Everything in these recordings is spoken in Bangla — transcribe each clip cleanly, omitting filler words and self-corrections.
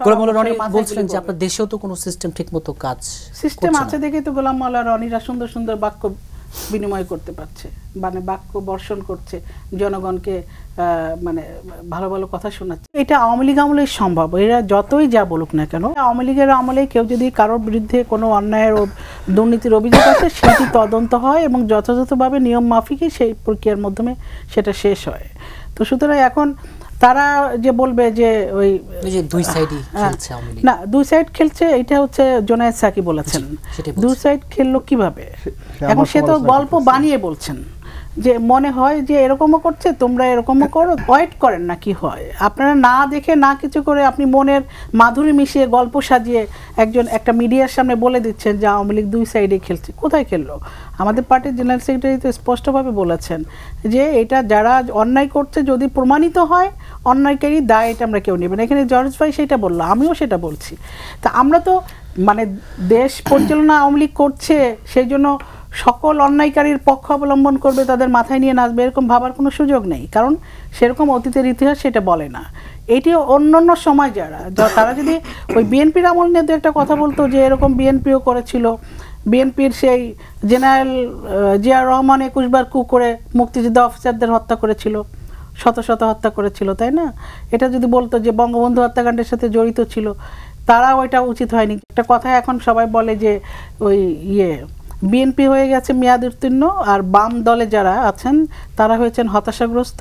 গোলাম মাওলা রনি বলছিলেন যে আপনার দেশেও তো কোনো সিস্টেম ঠিকমতো কাজ সিস্টেম আছে দেখেই তো গোলাম মাওলা রনিরা সুন্দর সুন্দর বাক্য বিনিময় করতে পারছে, মানে বাক্য বর্ষণ করছে, জনগণকে মানে ভালো ভালো কথা শোনাচ্ছে। এটা আওয়ামী লীগ আমলেই সম্ভব, এরা যতই যা বলুক না কেন। আওয়ামী লীগের আমলে কেউ যদি কারোর বিরুদ্ধে কোনো অন্যায়ের দুর্নীতির অভিযোগ আছে সেটি তদন্ত হয় এবং যথাযথভাবে নিয়ম মাফিকই সেই প্রক্রিয়ার মাধ্যমে সেটা শেষ হয়। তো সুতরাং এখন তারা যে বলবে যে ওই দুই সাইডই খেলছে আওয়ামী লীগ, না দুই সাইড খেলছে, এটা হচ্ছে জোনায়েদ সাকি বলেছেন। দুই সাইড খেললো কিভাবে? এখন সে তো গল্প বানিয়ে বলছেন যে মনে হয় যে এরকমও করছে, তোমরা এরকমও করো, ওয়েট করেন না কি হয়। আপনারা না দেখে না কিছু করে আপনি মনের মাধুরী মিশিয়ে গল্প সাজিয়ে একটা মিডিয়ার সামনে বলে দিচ্ছেন যে আওয়ামী লীগ দুই সাইডে খেলছে। কোথায় খেললো? আমাদের পার্টির জেনারেল সেক্রেটারি তো স্পষ্টভাবে বলেছেন যে এটা যারা অন্যায় করছে যদি প্রমাণিত হয় অন্যায়কারী দায় এটা আমরা কেউ নেব না। এখানে জর্জ ভাই সেটা বললো, আমিও সেটা বলছি। তা আমরা তো মানে দেশ পরিচালনা আওয়ামী লীগ করছে সেই জন্য সকল অন্যায়কারীর পক্ষ অবলম্বন করবে, তাদের মাথায় নিয়ে নাচবে, এরকম ভাবার কোনো সুযোগ নেই, কারণ সেরকম অতীতের ইতিহাস সেটা বলে না। এটি অন্যান্য সময় তারা যদি ওই বিএনপির আমল নিয়ে একটা কথা বলতো যে এরকম বিএনপিও করেছিল, বিএনপির সেই জেনারেল জিয়াউর রহমান 21 বার কু করে মুক্তিযোদ্ধা অফিসারদের হত্যা করেছিল, শত শত হত্যা করেছিল, তাই না? এটা যদি বলতো যে বঙ্গবন্ধু হত্যাকাণ্ডের সাথে জড়িত ছিল, তারা ওইটা উচিত হয়নি। একটা কথা এখন সবাই বলে যে ওই বিএনপি হয়ে গেছে মেয়াদ উত্তীর্ণ আর বাম দলে যারা আছেন তারা হয়েছেন হতাশাগ্রস্ত,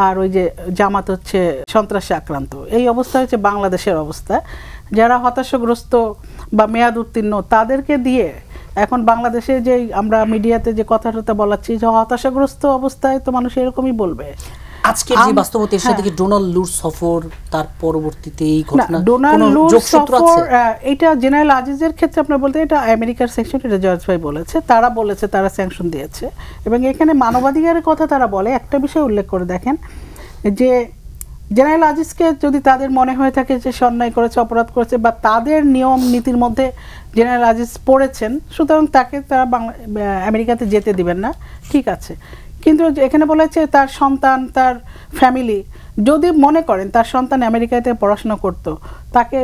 আর ওই যে জামাত হচ্ছে সন্ত্রাসে আক্রান্ত। এই অবস্থা হচ্ছে বাংলাদেশের অবস্থা। যারা হতাশাগ্রস্ত বা মেয়াদ উত্তীর্ণ তাদেরকে দিয়ে এখন বাংলাদেশে যে আমরা মিডিয়াতে যে কথাটা বলাচ্ছি যে হতাশাগ্রস্ত অবস্থায় তো মানুষ এরকমই বলবে। আজকের যে বাস্তবতা এর সাথে কি ডোনাল্ড লুর সফর তার পরবর্তীতে এই ঘটনা ডোনাল্ড লুর সফর এটা জেনারেল আজিজের ক্ষেত্রে আপনারা বলতে এটা আমেরিকার সেকশন, এটা জর্জ ভাই বলেছে, তারা বলেছে তারা স্যাংশন দিয়েছে এবং এখানে মানবাধিকারের কথা তারা বলে। একটা বিষয় উল্লেখ করে দেখেন যে জেনারেল আজিজকে যদি তাদের মনে হয়ে থাকে যে সে অন্যায় করেছে, অপরাধ করেছে বা তাদের নিয়ম নীতির মধ্যে জেনারেল আজিজ পড়েছেন, সুতরাং তাকে তারা আমেরিকাতে যেতে দিবেন না, ঠিক আছে। কিন্তু এখানে বলেছে তার সন্তান, তার ফ্যামিলি যদি মনে করেন তার সন্তান আমেরিকাতে পড়াশোনা করত, তাকে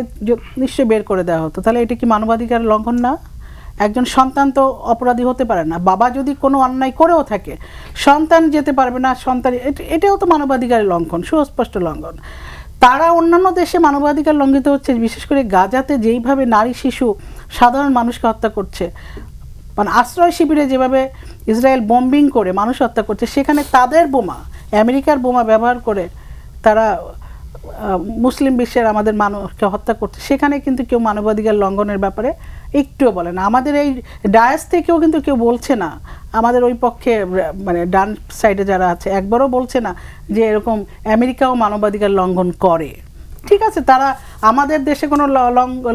নিশ্চয়ই বের করে দেওয়া হতো। তাহলে এটা কি মানবাধিকার লঙ্ঘন না? একজন সন্তান তো অপরাধী হতে পারে না। বাবা যদি কোনো অন্যায় করেও থাকে সন্তান যেতে পারবে না, সন্তান, এটাও তো মানবাধিকারের লঙ্ঘন, সুস্পষ্ট লঙ্ঘন। তারা অন্যান্য দেশে মানবাধিকার লঙ্ঘিত হচ্ছে, বিশেষ করে গাজাতে যেইভাবে নারী শিশু সাধারণ মানুষকে হত্যা করছে, মানে আশ্রয় শিবিরে যেভাবে ইসরায়েল বম্বিং করে মানুষ হত্যা করছে, সেখানে তাদের বোমা, আমেরিকার বোমা ব্যবহার করে তারা মুসলিম বিশ্বের আমাদের মানুষকে হত্যা করছে, সেখানে কিন্তু কেউ মানবাধিকার লঙ্ঘনের ব্যাপারে একটুও বলে না। আমাদের এই ডায়াস থেকেও কিন্তু কেউ বলছে না, আমাদের ওই পক্ষে মানে ডান সাইডে যারা আছে একবারও বলছে না যে এরকম আমেরিকাও মানবাধিকার লঙ্ঘন করে। ঠিক আছে, তারা আমাদের দেশে কোনো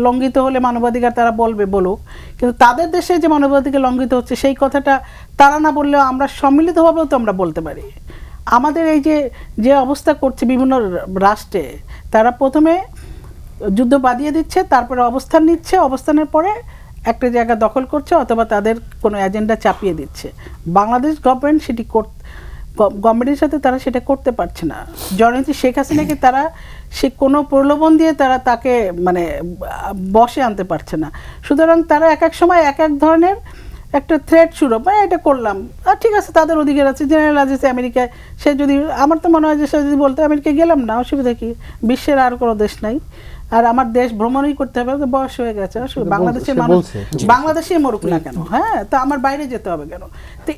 লঙ্ঘিত হলে মানবাধিকার তারা বলুক, কিন্তু তাদের দেশে যে মানবাধিকার লঙ্ঘিত হচ্ছে সেই কথাটা তারা না বললেও আমরা সম্মিলিতভাবেও তো আমরা বলতে পারি। আমাদের এই যে অবস্থা করছে বিভিন্ন রাষ্ট্রে, তারা প্রথমে যুদ্ধ বাঁধিয়ে দিচ্ছে, তারপরে অবস্থান নিচ্ছে, অবস্থানের পরে একটা জায়গা দখল করছে অথবা তাদের কোনো এজেন্ডা চাপিয়ে দিচ্ছে। বাংলাদেশ গভর্নমেন্ট সেটি গভর্নমেন্টের সাথে তারা সেটা করতে পারছে না। জননেত্রী শেখ হাসিনাকে তারা সে কোনো প্রলোভন দিয়ে তাকে মানে বশে আনতে পারছে না। সুতরাং তারা এক এক সময় এক এক ধরনের একটা থ্রেট শুরু, এটা করলাম, আর ঠিক আছে তাদের অধিকার আছে। জেনারেল আজিজ আমেরিকায়, সে যদি, আমার তো মনে হয় যে সে যদি বলতে আমেরিকায় গেলাম না, অসুবিধা কি, বিশ্বের আর কোনো দেশ নাই, আর আমার দেশ ভ্রমণই করতে হবে, বয়স হয়ে গেছে, বাংলাদেশের মানুষ বাংলাদেশে মরুক না কেন, হ্যাঁ, তা আমার বাইরে যেতে হবে কেন? তো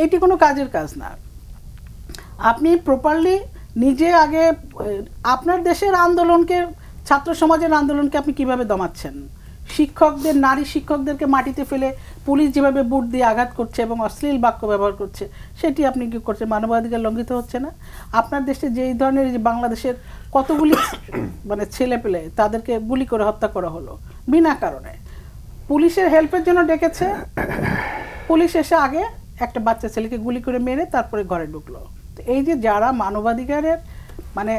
এইটি কোনো কাজের কাজ না। আপনি প্রপারলি নিজে আগে আপনার দেশের আন্দোলনকে, ছাত্র সমাজের আন্দোলনকে আপনি কিভাবে দমাচ্ছেন? শিক্ষকদের, নারী শিক্ষকদেরকে মাটিতে ফেলে পুলিশ যেভাবে বুট দিয়ে আঘাত করছে এবং অশ্লীল বাক্য ব্যবহার করছে, সেটি আপনি কি করছেন? মানবাধিকার লঙ্ঘিত হচ্ছে না? আপনার দেশে যেই ধরনের যে বাংলাদেশের কতগুলি মানে ছেলে পেলে তাদেরকে গুলি করে হত্যা করা হলো বিনা কারণে, পুলিশের হেল্পের জন্য ডেকেছে, পুলিশ এসে আগে একটা বাচ্চা ছেলেকে গুলি করে মেরে তারপরে ঘরে ঢুকলো। তো এই যে যারা মানবাধিকারের মানে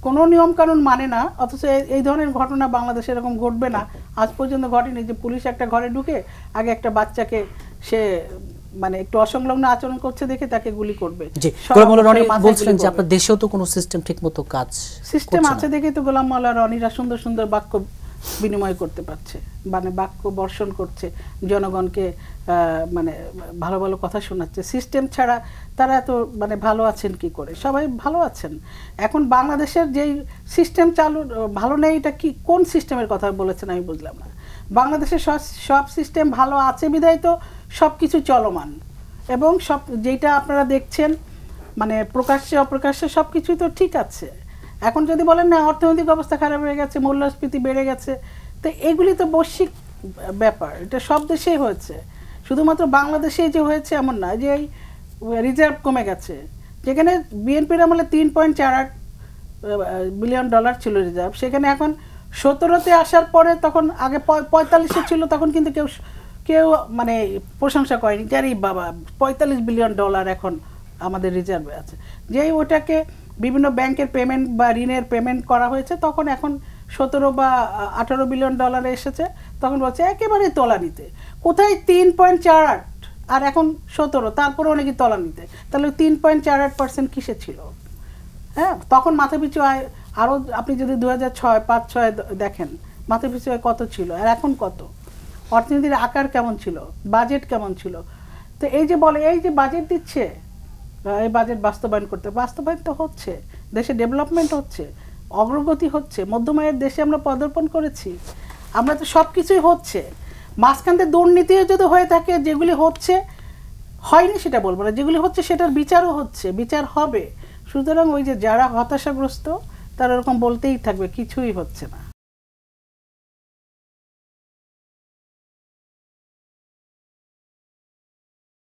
কোনো নিয়ম কানুন মানে না, অথচ এই ধরনের ঘটনা বাংলাদেশে এরকম ঘটবে না, আজ পর্যন্ত ঘটেনি যে পুলিশ একটা ঘরে ঢুকে আগে একটা বাচ্চাকে সে মানে একটু অসংলগ্ন আচরণ করছে দেখে তাকে গুলি করবে। জি, গোলাম মোল্লা রনি বলছিলেন যে আপনার দেশেও তো কোনো সিস্টেম ঠিকমতো কাজ সিস্টেম আছে দেখে তো গোলাম মোল্লা রনিরা সুন্দর সুন্দর বাক্য বিনিময় করতে পারছে, মানে বাক্য বর্ষণ করছে, জনগণকে মানে ভালো ভালো কথা শোনাচ্ছে। সিস্টেম ছাড়া তারা এত মানে ভালো আছেন কি করে? সবাই ভালো আছেন। এখন বাংলাদেশের যেই সিস্টেম চালু ভালো নেই, এটা কি কোন সিস্টেমের কথা বলেছেন আমি বুঝলাম না। বাংলাদেশের সব সিস্টেম ভালো আছে বিধায় তো সব কিছু চলমান, এবং সব যেটা আপনারা দেখছেন মানে প্রকাশ্যে অপ্রকাশ্যে সব কিছুই তো ঠিক আছে। এখন যদি বলেন না অর্থনৈতিক অবস্থা খারাপ হয়ে গেছে, মূল্যস্ফীতি বেড়ে গেছে, তো এগুলি তো বৈশ্বিক ব্যাপার, এটা সব দেশেই হয়েছে, শুধুমাত্র বাংলাদেশে যে হয়েছে এমন না। যে এই রিজার্ভ কমে গেছে, যেখানে বিএনপির আমলে 3.48 বিলিয়ন ডলার ছিল রিজার্ভ, সেখানে এখন 17-তে আসার পরে, তখন আগে 45-এ ছিল, তখন কিন্তু কেউ মানে প্রশংসা করেনি যে আরে বাবা 45 বিলিয়ন ডলার এখন আমাদের রিজার্ভে আছে। যেই ওটাকে বিভিন্ন ব্যাংকের পেমেন্ট বা ঋণের পেমেন্ট করা হয়েছে, তখন এখন 17 বা 18 বিলিয়ন ডলারে এসেছে, তখন বলছে একেবারে তলানিতে। কোথায় 3.48 আর এখন 17, তারপরে অনেকে তলানিতে। তাহলে 3.48% কিসে ছিল? হ্যাঁ, তখন মাথাপিছু আয় আরও আপনি যদি 2006-5-6 দেখেন মাথাপিছু আয় কত ছিল আর এখন কত, অর্থনীতির আকার কেমন ছিল, বাজেট কেমন ছিল। তো এই যে বলে এই যে বাজেট দিচ্ছে, এই বাজেট বাস্তবায়ন তো হচ্ছে, দেশে ডেভেলপমেন্ট হচ্ছে, অগ্রগতি হচ্ছে, মধ্যম আয়ের দেশে আমরা পদার্পণ করেছি, আমরা তো সব কিছুই হচ্ছে। মাঝখানে দুর্নীতিও যদি হয়ে থাকে, যেগুলি হচ্ছে হয়নি সেটা বলবো না, যেগুলি হচ্ছে সেটার বিচারও হচ্ছে, বিচার হবে। সুতরাং ওই যে যারা হতাশাগ্রস্ত তারা এরকম বলতেই থাকবে কিছুই হচ্ছে না।